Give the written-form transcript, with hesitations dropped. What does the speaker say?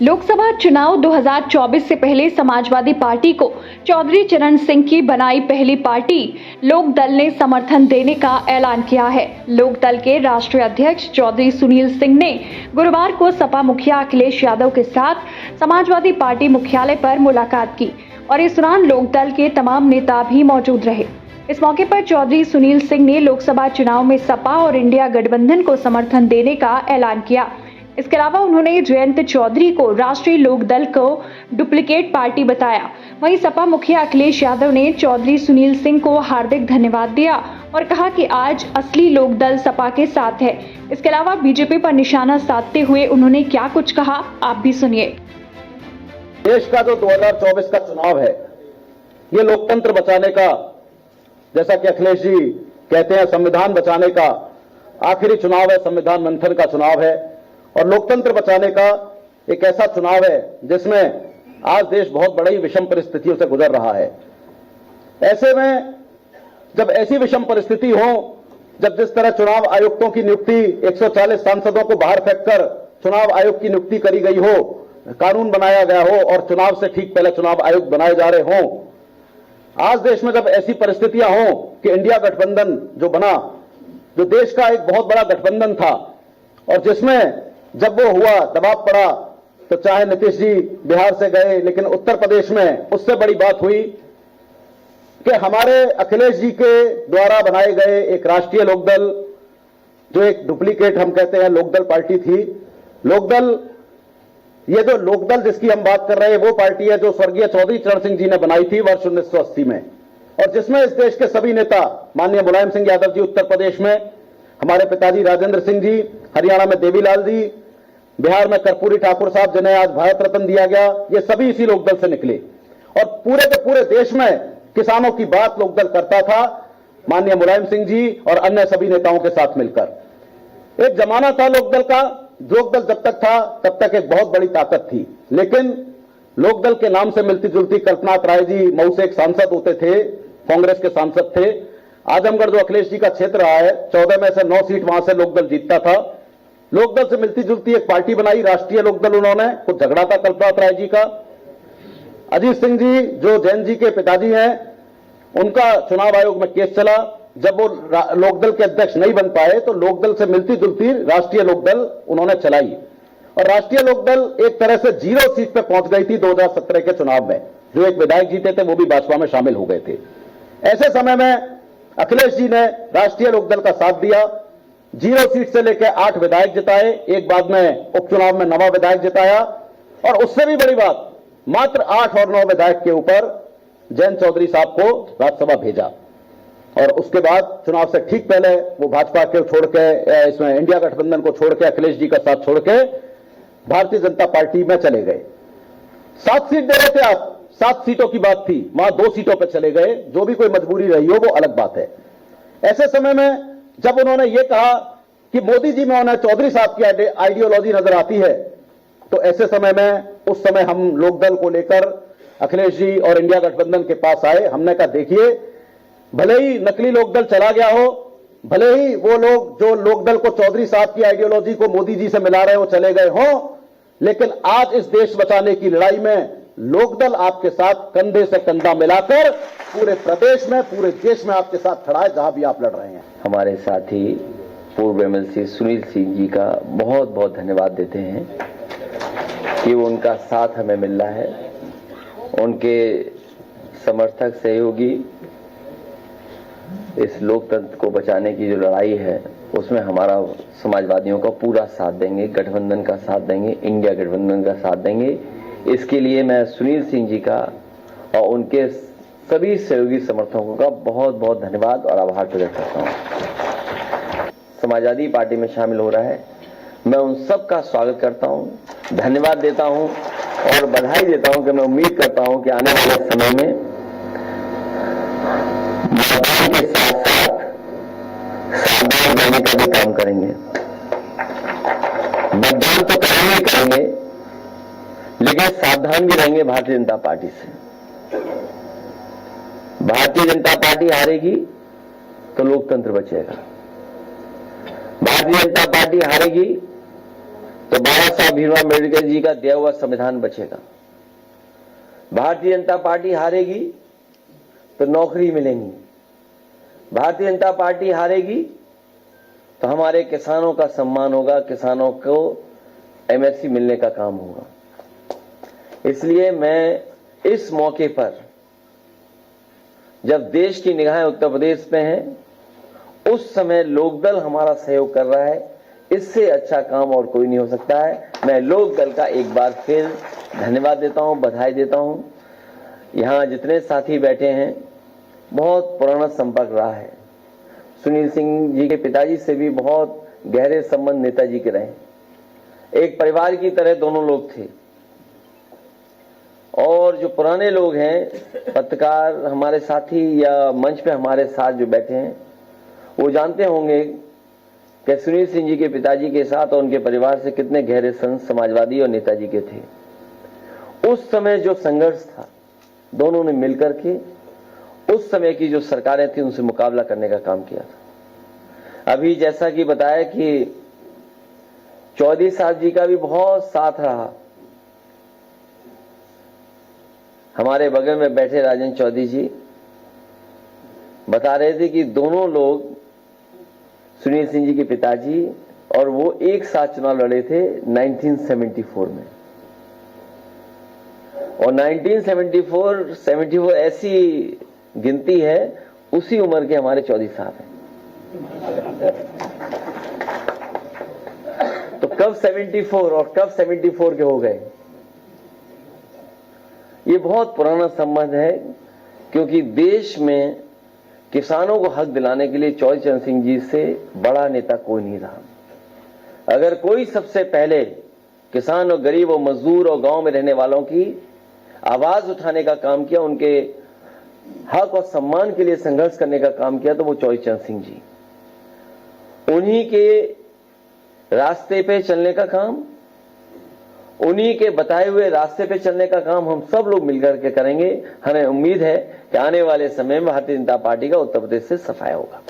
लोकसभा चुनाव 2024 से पहले समाजवादी पार्टी को चौधरी चरण सिंह की बनाई पहली पार्टी लोक दल ने समर्थन देने का ऐलान किया है। लोक दल के राष्ट्रीय अध्यक्ष चौधरी सुनील सिंह ने गुरुवार को सपा मुखिया अखिलेश यादव के साथ समाजवादी पार्टी मुख्यालय पर मुलाकात की और इस दौरान लोक दल के तमाम नेता भी मौजूद रहे। इस मौके पर चौधरी सुनील सिंह ने लोकसभा चुनाव में सपा और इंडिया गठबंधन को समर्थन देने का ऐलान किया। इसके अलावा उन्होंने जयंत चौधरी को राष्ट्रीय लोक दल को डुप्लीकेट पार्टी बताया। वहीं सपा मुखिया अखिलेश यादव ने चौधरी सुनील सिंह को हार्दिक धन्यवाद दिया और कहा कि आज असली लोक दल सपा के साथ है। इसके अलावा बीजेपी पर निशाना साधते हुए उन्होंने क्या कुछ कहा, आप भी सुनिए। देश का जो 2024 का चुनाव है, ये लोकतंत्र बचाने का, जैसा कि अखिलेश जी कहते हैं, संविधान बचाने का आखिरी चुनाव है, संविधान मंथन का चुनाव है और लोकतंत्र बचाने का एक ऐसा चुनाव है जिसमें आज देश बहुत बड़ी विषम परिस्थितियों से गुजर रहा है। ऐसे में जब ऐसी विषम परिस्थिति हो, जब जिस तरह चुनाव आयुक्तों की नियुक्ति 140 सांसदों को बाहर फेंककर चुनाव आयोग की नियुक्ति करी गई हो, कानून बनाया गया हो और चुनाव से ठीक पहले चुनाव आयुक्त बनाए जा रहे हों, आज देश में जब ऐसी परिस्थितियां हों कि इंडिया गठबंधन जो बना, जो देश का एक बहुत बड़ा गठबंधन था और जिसमें जब वो हुआ, दबाव पड़ा, तो चाहे नीतीश जी बिहार से गए, लेकिन उत्तर प्रदेश में उससे बड़ी बात हुई कि हमारे अखिलेश जी के द्वारा बनाए गए एक राष्ट्रीय लोकदल, जो एक डुप्लीकेट हम कहते हैं लोकदल पार्टी थी। लोकदल, ये जो लोकदल जिसकी हम बात कर रहे हैं वो पार्टी है जो स्वर्गीय चौधरी चरण सिंह जी ने बनाई थी वर्ष 1980 में, और जिसमें इस देश के सभी नेता, माननीय मुलायम सिंह यादव जी उत्तर प्रदेश में, हमारे पिताजी राजेंद्र सिंह जी, हरियाणा में देवीलाल जी, बिहार में कर्पूरी ठाकुर साहब जिन्हें आज भारत रत्न दिया गया, ये सभी इसी लोकदल से निकले और पूरे के पूरे देश में किसानों की बात लोकदल करता था, माननीय मुलायम सिंह जी और अन्य सभी नेताओं के साथ मिलकर। एक जमाना था लोकदल का, लोकदल जब तक था तब तक एक बहुत बड़ी ताकत थी, लेकिन लोकदल के नाम से मिलती जुलती कल्पनाथ राय जी मऊ से एक सांसद होते थे, कांग्रेस के सांसद थे। आजमगढ़ जो अखिलेश जी का क्षेत्र रहा है, 14 में से 9 सीट वहां से लोकदल जीतता था। लोकदल से मिलती जुलती एक पार्टी बनाई, राष्ट्रीय लोकदल, उन्होंने कुछ झगड़ा था कल्पनाथ राय जी का। अजीत सिंह जी जो जैन जी के पिताजी हैं, उनका चुनाव आयोग में केस चला। जब वो लोकदल के अध्यक्ष नहीं बन पाए तो लोकदल से मिलती जुलती राष्ट्रीय लोकदल उन्होंने चलाई और राष्ट्रीय लोकदल एक तरह से 0 सीट पे पहुंच गई थी 2017 के चुनाव में। जो एक विधायक जीते थे वो भी भाजपा में शामिल हो गए थे। ऐसे समय में अखिलेश जी ने राष्ट्रीय लोकदल का साथ दिया, 0 सीट से लेकर 8 विधायक जिताए, एक बाद में उपचुनाव में 9वां विधायक जिताया और उससे भी बड़ी बात, मात्र 8 और 9 विधायक के ऊपर जयंत चौधरी साहब को राज्यसभा भेजा और उसके बाद चुनाव से ठीक पहले वो भाजपा के छोड़ के, इसमें इंडिया गठबंधन को छोड़ के, अखिलेश जी का साथ छोड़ के भारतीय जनता पार्टी में चले गए। 7 सीट दे रहे थे आप, 7 सीटों की बात थी, वहां 2 सीटों पर चले गए। जो भी कोई मजबूरी रही हो वो अलग बात है। ऐसे समय में जब उन्होंने ये कहा कि मोदी जी में उन्हें चौधरी साहब की आइडियोलॉजी नजर आती है, तो ऐसे समय में, उस समय हम लोकदल को लेकर अखिलेश जी और इंडिया गठबंधन के पास आए। हमने कहा देखिए, भले ही नकली लोकदल चला गया हो, भले ही वो लोग जो लोकदल को चौधरी साहब की आइडियोलॉजी को मोदी जी से मिला रहे हो चले गए हों, लेकिन आज इस देश बचाने की लड़ाई में लोकदल आपके साथ कंधे से कंधा मिलाकर पूरे प्रदेश में, पूरे देश में आपके साथ खड़ा है जहां भी आप लड़ रहे हैं। हमारे साथी पूर्व एमएलसी सुनील सिंह जी का बहुत बहुत धन्यवाद देते हैं कि वो उनका साथ हमें मिल रहा है। उनके समर्थक सहयोगी इस लोकतंत्र को बचाने की जो लड़ाई है उसमें हमारा समाजवादियों का पूरा साथ देंगे, गठबंधन का साथ देंगे, इंडिया गठबंधन का साथ देंगे। इसके लिए मैं सुनील सिंह जी का और उनके सभी सहयोगी समर्थकों का बहुत बहुत धन्यवाद और आभार प्रकट करता हूं। समाजवादी पार्टी में शामिल हो रहा है, मैं उन सब का स्वागत करता हूं, धन्यवाद देता हूं और बधाई देता हूं कि मैं उम्मीद करता हूं कि आने वाले समय में मतदान के साथ साथ सावधान रहने का भी काम करेंगे। मतदान तो करेंगे, लेकिन सावधान भी रहेंगे भारतीय जनता पार्टी से। भारतीय जनता पार्टी हारेगी तो लोकतंत्र बचेगा, भारतीय जनता पार्टी हारेगी तो बाबा साहब भीमराव अम्बेडकर जी का दिया हुआ संविधान बचेगा। भारतीय जनता पार्टी हारेगी तो नौकरी मिलेंगी, भारतीय जनता पार्टी हारेगी तो हमारे किसानों का सम्मान होगा, किसानों को एमएसपी मिलने का काम होगा। इसलिए मैं इस मौके पर, जब देश की निगाहें उत्तर प्रदेश पे हैं, उस समय लोकदल हमारा सहयोग कर रहा है, इससे अच्छा काम और कोई नहीं हो सकता है। मैं लोकदल का एक बार फिर धन्यवाद देता हूं, बधाई देता हूं। यहां जितने साथी बैठे हैं, बहुत पुराना संपर्क रहा है। सुनील सिंह जी के पिताजी से भी बहुत गहरे संबंध नेताजी के रहे। एक परिवार की तरह दोनों लोग थे। और जो पुराने लोग हैं, पत्रकार हमारे साथी या मंच पे हमारे साथ जो बैठे हैं, वो जानते होंगे कि सुनील सिंह जी के पिताजी के साथ और उनके परिवार से कितने गहरे संबंध समाजवादी और नेताजी के थे। उस समय जो संघर्ष था, दोनों ने मिलकर के उस समय की जो सरकारें थी उनसे मुकाबला करने का काम किया था। अभी जैसा कि बताया कि चौधरी साहब जी का भी बहुत साथ रहा। हमारे बगल में बैठे राजेंद्र चौधरी जी बता रहे थे कि दोनों लोग, सुनील सिंह जी के पिताजी और वो, एक साथ चुनाव लड़े थे 1974 में। और 1974 ऐसी गिनती है, उसी उम्र के हमारे चौधरी साहब हैं। तो कब 74 और कब 74 के हो गए, ये बहुत पुराना संबंध है। क्योंकि देश में किसानों को हक दिलाने के लिए चौधरी चरण सिंह जी से बड़ा नेता कोई नहीं रहा। अगर कोई सबसे पहले किसान और गरीब और मजदूर और गांव में रहने वालों की आवाज उठाने का काम किया, उनके हक और सम्मान के लिए संघर्ष करने का काम किया, तो वो चौधरी चरण सिंह जी। उन्हीं के रास्ते पे चलने का काम, उन्हीं के बताए हुए रास्ते पे चलने का काम हम सब लोग मिलकर के करेंगे। हमें उम्मीद है कि आने वाले समय में भारतीय जनता पार्टी का उत्तर प्रदेश से सफाया होगा।